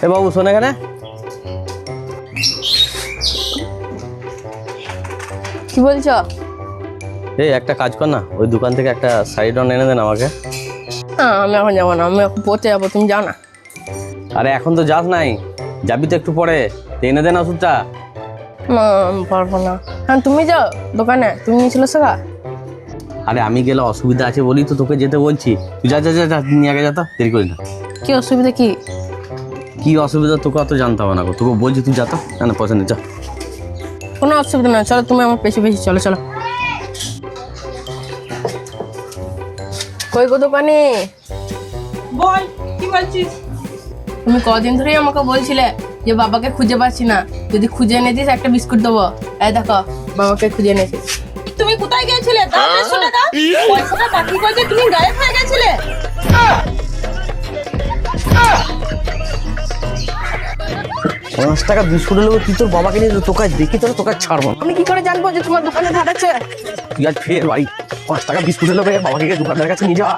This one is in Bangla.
এ বাবু শোন এখানে। কি বলছো? এই একটা কাজ কর না, ওই দোকান থেকে একটা সাইডন এনে দেন আমাকে। আমি এখন যাবো না, আমি এখন পড়তে যাবো, তুমি যাও না। আরে এখন তো যাস নাই, যাবি তো একটু পরে, তো এনে দেন ওষুধটা। না আমি পারবো না। হ্যাঁ তুমি যাও দোকানে, তুমি নিয়েছিল সেবা। আরে আমি গেলে অসুবিধা আছে বলি তো তোকে যেতে বলছি। তুই যা যা যা যা, নিয়ে আগে যা তো, দেরি করিস না। কি অসুবিধা কি? কি অসুবিধা তোকে অত জানতে হবে না, তোকে বলছি তুই যা তো, না পছন্দ যা। কোনো অসুবিধা না, চলো তুমি আমার পেছু পেছু চলো চলো। কই গো দোকানে? বল কি বলছিস? তুমি কদিন ধরেই আমাকে বলছিলে যে বাবাকে খুঁজে পাচ্ছি না, যদি খুঁজে এনে দিস একটা বিস্কুট দেবো। এই দেখো বাবাকে খুঁজে এনেছিস। তুমি কোথায় গিয়েছিলে? দাও 500 টাকা। পয়সাটা বাকি করে তুমি গায়েব হয়ে গেছিলে। 5 টাকা বিস্কুটের লোক তুই তোর বাবাকে নিয়ে তোকে দেখি তোর তোকে ছাড়বো না। আমি কি করে জানবো যে তোমার দোকানে ধার আছে? তুই আজ ফের বাড়ি 5 টাকা বিস্কুটের লোক বাবাকে দোকানদারের কাছে নিয়ে যাওয়া।